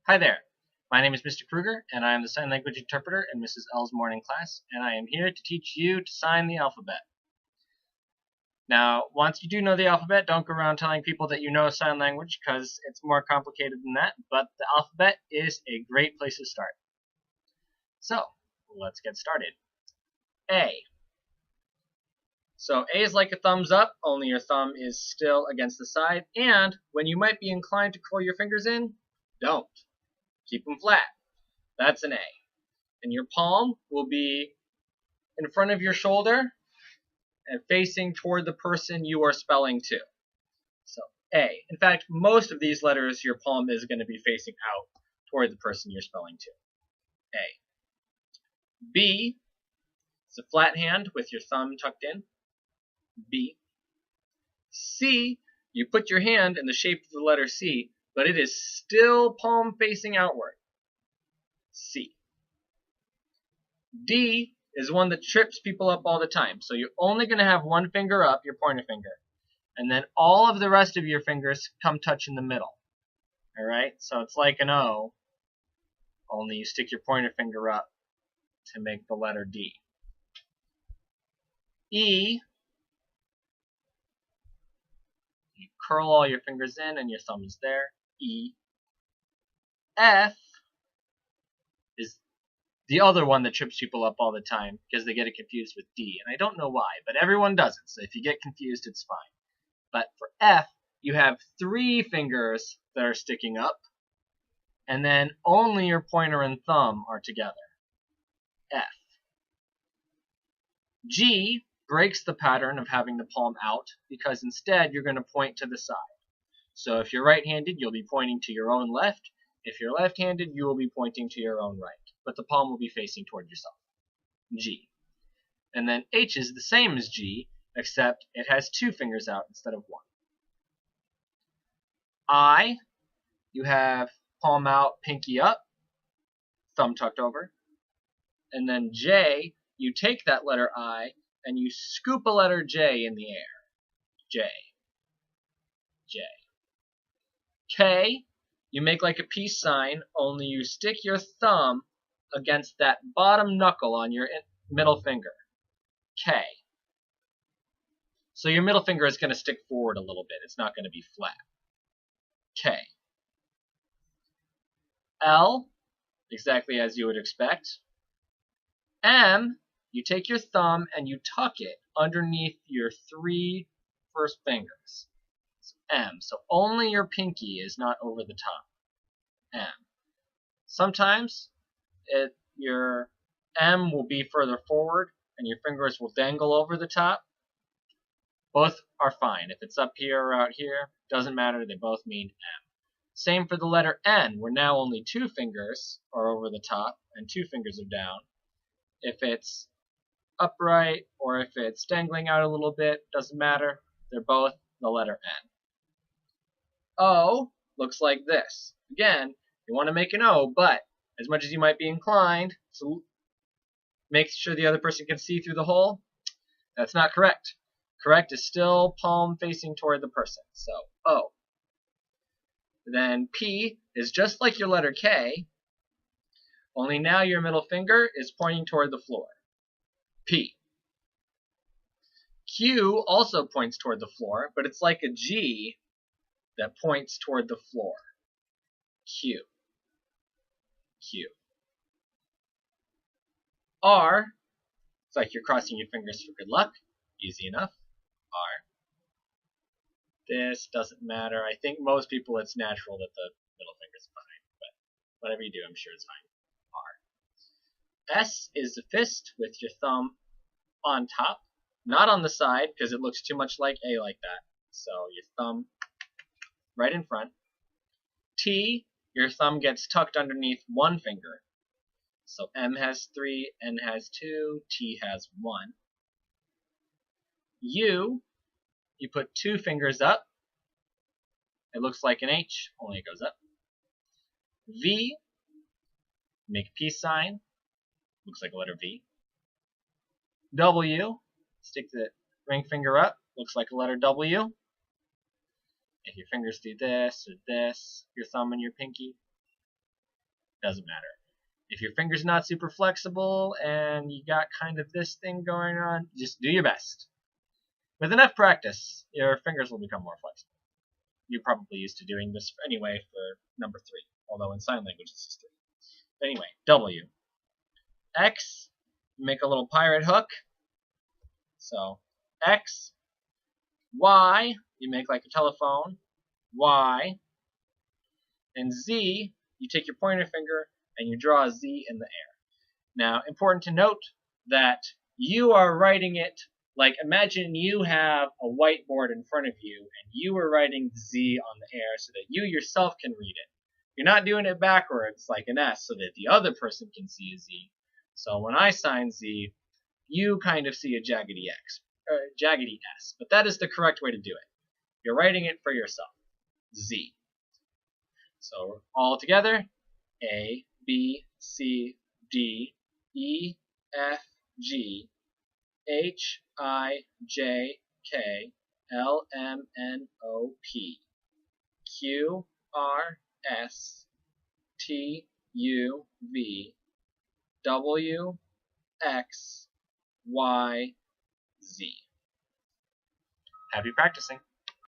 Hi there. My name is Mr. Kruger, and I am the sign language interpreter in Mrs. L's morning class, and I am here to teach you to sign the alphabet. Now, once you do know the alphabet, don't go around telling people that you know sign language because it's more complicated than that, but the alphabet is a great place to start. So, let's get started. A. So A is like a thumbs up, only your thumb is still against the side, and when you might be inclined to curl your fingers in, don't. Keep them flat. That's an A. And your palm will be in front of your shoulder and facing toward the person you are spelling to. So A. In fact, most of these letters, your palm is going to be facing out toward the person you're spelling to. A. B. It's a flat hand with your thumb tucked in. B. C. You put your hand in the shape of the letter C, but it is still palm facing outward. C. D is one that trips people up all the time. So you're only going to have one finger up, your pointer finger, and then all of the rest of your fingers come touch in the middle. All right? So it's like an O, only you stick your pointer finger up to make the letter D. E, you curl all your fingers in and your thumb is there. E. F is the other one that trips people up all the time because they get it confused with D. And I don't know why, but everyone does it. So if you get confused, it's fine. But for F, you have 3 fingers that are sticking up, and then only your pointer and thumb are together. F. G breaks the pattern of having the palm out because instead you're going to point to the side. So if you're right-handed, you'll be pointing to your own left. If you're left-handed, you will be pointing to your own right, but the palm will be facing toward yourself. G. And then H is the same as G, except it has 2 fingers out instead of 1. I, you have palm out, pinky up, thumb tucked over. And then J, you take that letter I and you scoop a letter J in the air. J. J. K, you make like a peace sign, only you stick your thumb against that bottom knuckle on your middle finger. K. So your middle finger is going to stick forward a little bit. It's not going to be flat. K. L, exactly as you would expect. M, you take your thumb and you tuck it underneath your 3 first fingers. It's M. So only your pinky is not over the top. M. Sometimes your M will be further forward and your fingers will dangle over the top. Both are fine. If it's up here or out here, doesn't matter. They both mean M. Same for the letter N, where now only 2 fingers are over the top and 2 fingers are down. If it's upright or if it's dangling out a little bit, doesn't matter. They're both the letter N. O looks like this. Again, you want to make an O, but as much as you might be inclined to make sure the other person can see through the hole, that's not correct. Correct is still palm facing toward the person. So O. Then P is just like your letter K, only now your middle finger is pointing toward the floor. P. Q also points toward the floor, but it's like a G that points toward the floor. Q. Q. R, it's like you're crossing your fingers for good luck. Easy enough. R. This doesn't matter. I think most people it's natural that the middle finger's fine, but whatever you do, I'm sure it's fine. R. S is the fist with your thumb on top, not on the side because it looks too much like A like that. So your thumb right in front. T, your thumb gets tucked underneath 1 finger. So M has 3, N has 2, T has 1. U, you put 2 fingers up. It looks like an H, only it goes up. V, make a peace sign. Looks like a letter V. W, stick the ring finger up. Looks like a letter W. If your fingers do this or this, your thumb and your pinky. doesn't matter. If your finger's not super flexible and you got kind of this thing going on, just do your best. With enough practice, your fingers will become more flexible. You're probably used to doing this anyway for number 3, although in sign language this is 3. But anyway, W. X, make a little pirate hook. So X. Y, you make like a telephone. Y. And Z, you take your pointer finger and you draw a Z in the air. Now, important to note that you are writing it like, imagine you have a whiteboard in front of you and you are writing Z on the air so that you yourself can read it. You're not doing it backwards like an S so that the other person can see a Z. So when I sign Z, you kind of see a jaggedy S. But that is the correct way to do it. You're writing it for yourself. Z. So all together, A, B, C, D, E, F, G, H, I, J, K, L, M, N, O, P, Q, R, S, T, U, V, W, X, Y, Z. Happy practicing.